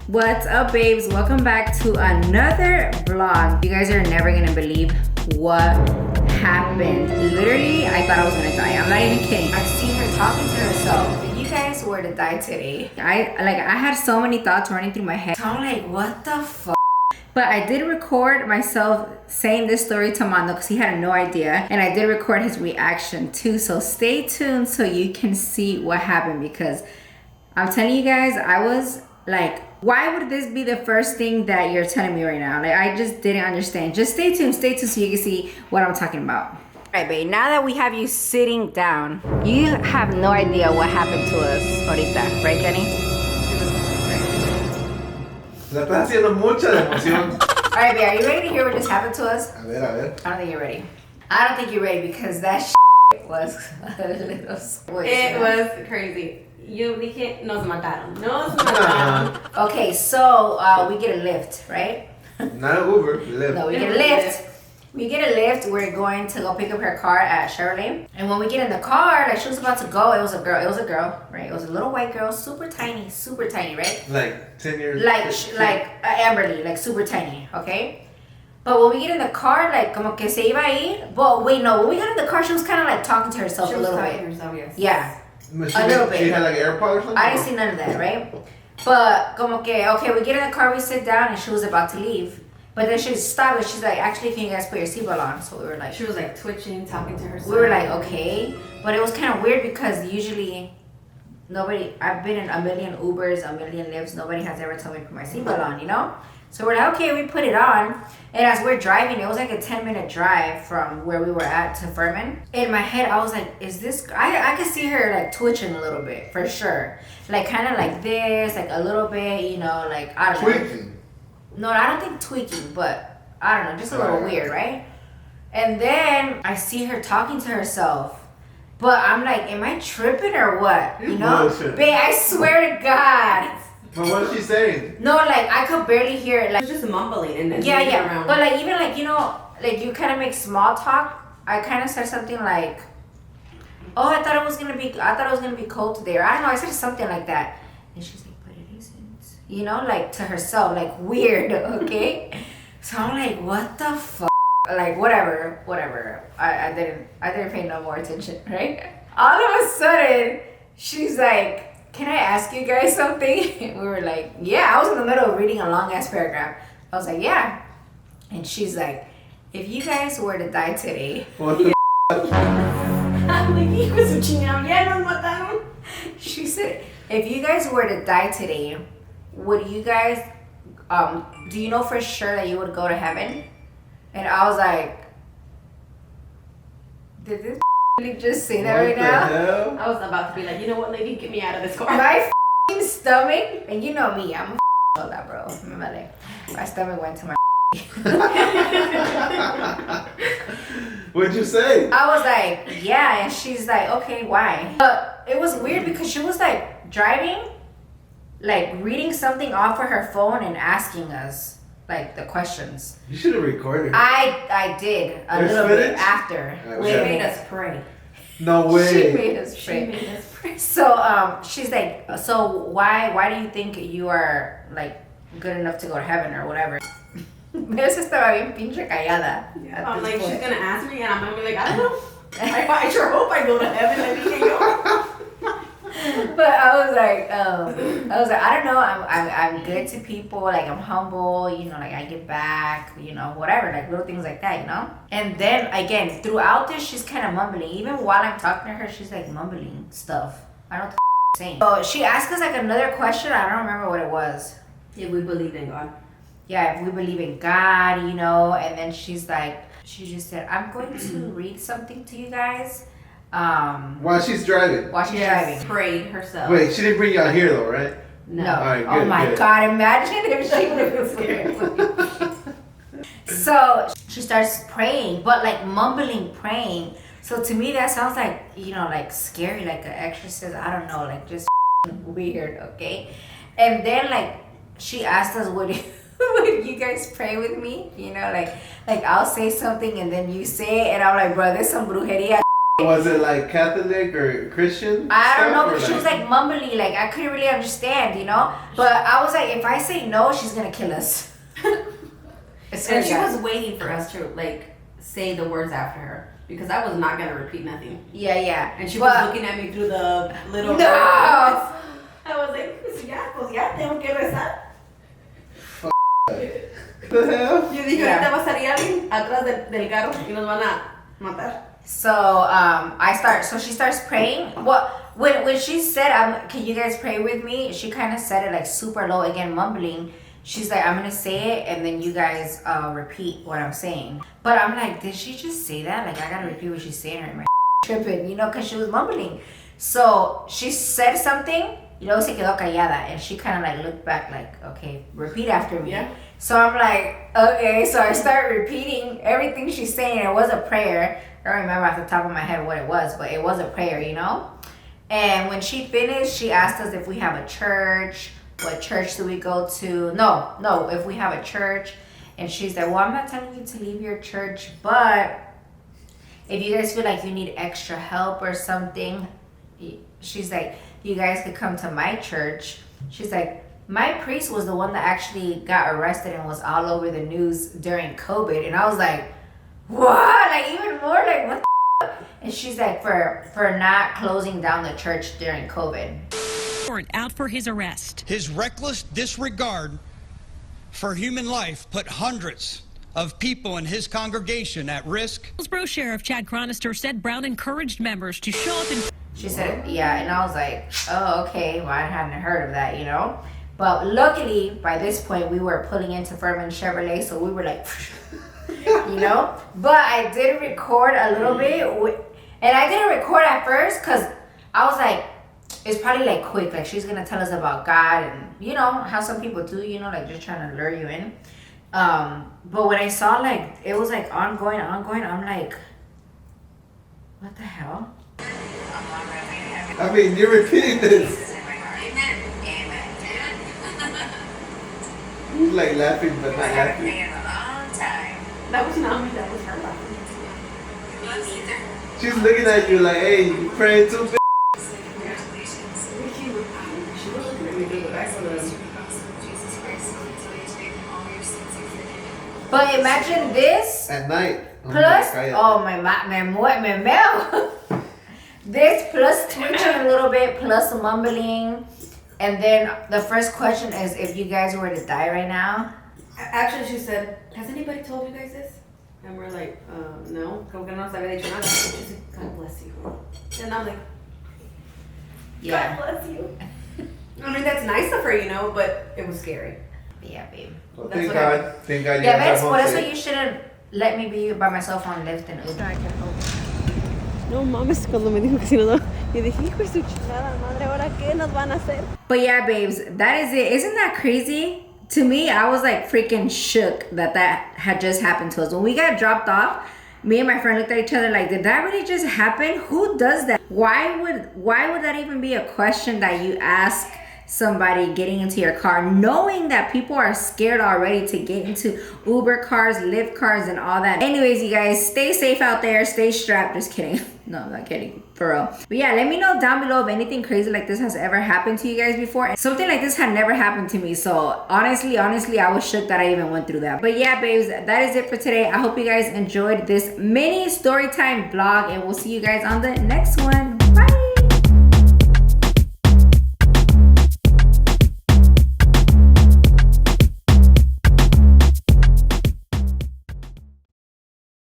What's up, babes? Welcome back to another vlog. You guys are never gonna believe what happened. Literally, I thought I was gonna die. I'm not even kidding. I see her talking to herself. If you guys were to die today, I had so many thoughts running through my head. So I'm like, what the fuck? But I did record myself saying this story to Mando because he had no idea. And I did record his reaction too. So stay tuned so you can see what happened, because I'm telling you guys, I was like, why would this be the first thing that you're telling me right now? Like, I just didn't understand. Just stay tuned so you can see what I'm talking about. All right, babe, now that we have you sitting down, you have no idea what happened to us ahorita, right, Kenny? La estás haciendo mucha de emoción. All right, babe, are you ready to hear what just happened to us? A ver. I don't think you're ready. I don't think you're ready because that was a little squish. It was crazy. Yo dije, nos mataron. Okay, so we get a lift, right? Not an Uber, Lyft. No, we get a lift. We get a lift. We're going to go pick up her car at Chevrolet. And when we get in the car, like she was about to go, it was a girl, right? It was a little white girl, super tiny, right? Like 10 years. Like Amberly, like super tiny, okay? But when we get in the car, like como que se iba ahí. But wait, no, when we got in the car, she was kind of like talking to herself a little bit. Yes. Yeah. She a little bit. She had like AirPod or something? I didn't see none of that, right? But como que, okay, we get in the car, we sit down, and she was about to leave. But then she stopped and she's like, actually, can you guys put your seatbelt on? So we were like... She was like twitching, talking to herself. We were like, okay. But it was kind of weird because usually I've been in a million Ubers, a million Lyfts. Nobody has ever told me to put my seatbelt on, you know? So we're like, okay, we put it on. And as we're driving, it was like a 10-minute drive from where we were at to Furman. In my head, I was like, is this... I could see her like twitching a little bit, for sure. Like kind of like this, like a little bit, you know, like, I don't know. Tweaking. No, I don't think tweaking, but I don't know, just a little weird, right? And then I see her talking to herself. But I'm like, am I tripping or what? You know? Babe, I swear to God. But what is she saying? No, like, I could barely hear it. Like, She was just mumbling and then yeah. around. But like, even like, you know, like you kind of make small talk. I kind of said something like, oh, I thought it was gonna be cold today. Or I don't know, I said something like that. And she's like, but it isn't. You know, like to herself, like weird, okay? So I'm like, what the fuck? Like, whatever. I didn't pay no more attention, right? All of a sudden, she's like, can I ask you guys something? And we were like, yeah. I was in the middle of reading a long ass paragraph. I was like, yeah. And she's like, if you guys were to die today. What the I'm like, hijo de su chingada, ya nos mataron. She said, if you guys were to die today, would you guys, do you know for sure that you would go to heaven? And I was like, did this really just say that right now? Hell? I was about to be like, you know what, lady, get me out of this car. My stomach, and you know me, I'm all that, bro. My stomach went to my What'd you say? I was like, yeah, and she's like, okay, why? But it was weird because she was like driving, like reading something off of her phone and asking us like the questions. You should have recorded. I did a There's little footage? bit after. She She made us pray. No way. She made us pray. So she's like, so why do you think you are like good enough to go to heaven or whatever? Esa estaba bien pinche callada. I'm like, she's gonna ask me and I'm gonna be like, I don't know. I sure hope I go to heaven. I mean, you know. But I was like, I don't know. I'm good to people. Like, I'm humble. You know, like I give back. You know, whatever. Like little things like that. You know. And then again, throughout this, she's kind of mumbling. Even while I'm talking to her, she's like mumbling stuff. I don't know what she's saying. So she asked us like another question. I don't remember what it was. If we believe in God. Yeah, if we believe in God, you know. And then she's like, she just said, I'm going to read something to you guys. While she's driving. Driving. Prayed herself. Wait, she didn't bring you out here though, right? No. All right, Oh good, my good. God, imagine if she would have been scared. So she starts praying, but like mumbling praying. So to me that sounds like, you know, like scary, like an exorcist. I don't know, like just weird, okay? And then like she asked us, would you guys pray with me? You know, like I'll say something and then you say it, and I'm like, bro, there's some brujeria Was it like Catholic or Christian? I don't know, stuff, but or she was like mumbly, like I couldn't really understand, you know? But I was like, if I say no, she's gonna kill us. And she was waiting for us to like say the words after her because I was not gonna repeat nothing. Yeah. And she was looking at me through the little. No. I was like, pues ya tengo que rezar. The hell? Yo dije, ahorita va a salir alguien atrás del carro y nos van a matar. So she starts praying. Well, when she said, can you guys pray with me? She kind of said it like super low, again, mumbling. She's like, I'm gonna say it and then you guys repeat what I'm saying. But I'm like, did she just say that? Like, I gotta repeat what she's saying, or am I tripping? You know, because she was mumbling. So she said something, y luego se quedó callada, and she kind of like looked back like, okay, repeat after me. Yeah. So I'm like, okay, so I start repeating everything she's saying. It was a prayer. I don't remember off the top of my head what it was, but it was a prayer, you know? And when she finished, she asked us if we have a church. What church do we go to? No, if we have a church. And she's like, well, I'm not telling you to leave your church, but if you guys feel like you need extra help or something, she's like, you guys could come to my church. She's like, my priest was the one that actually got arrested and was all over the news during COVID. And I was like, what? Like, even more, like, what the f-? And she's like, for not closing down the church during COVID. Warrant out for his arrest. His reckless disregard for human life put hundreds of people in his congregation at risk. Hillsborough Sheriff Chad Chronister said Brown encouraged members to show up in. She said, yeah, and I was like, oh, okay, well, I hadn't heard of that, you know? But luckily, by this point, we were pulling into Furman Chevrolet, so we were like, you know? But I did record a little bit, and I didn't record at first because I was like, it's probably like quick, like she's gonna tell us about God, and you know how some people do, you know, like just trying to lure you in. But when I saw like it was like ongoing, I'm like, what the hell? I mean, you're repeating this. You're like laughing, but not laughing. That was not me, that was her laughing. She's looking at you like, hey, you praying too big. But imagine this At night. plus, oh me meo. This plus twitching a little bit, plus mumbling, and then the first question is, if you guys were to die right now. Actually, she said, has anybody told you guys this? And we're like, no. Como que no nos había dicho nada. She said, God bless you. And I'm like, Yeah. God bless you. I mean, that's nice of her, you know, but it was scary. Yeah, babe. Well, That's thank what I- God. Thank God you Yeah, got ves, home por eso safe. you shouldn't let me be by myself on Lyft and Uber. No mames, cuando me dijo que si nos yo dije, hijo de su chingada madre, ¿ahora qué nos van a hacer? But yeah, babes, that is it. Isn't that crazy? To me, I was like freaking shook that had just happened to us. When we got dropped off, me and my friend looked at each other like, did that really just happen? Who does that? Why would that even be a question that you ask somebody getting into your car, knowing that people are scared already to get into Uber cars, Lyft cars, and all that? Anyways, you guys, stay safe out there, stay strapped. Just kidding. No, I'm not kidding, for real. But yeah, let me know down below if anything crazy like this has ever happened to you guys before. Something like this had never happened to me, so honestly, I was shook that I even went through that. But yeah, babes, that is it for today. I hope you guys enjoyed this mini story time vlog, and we'll see you guys on the next one.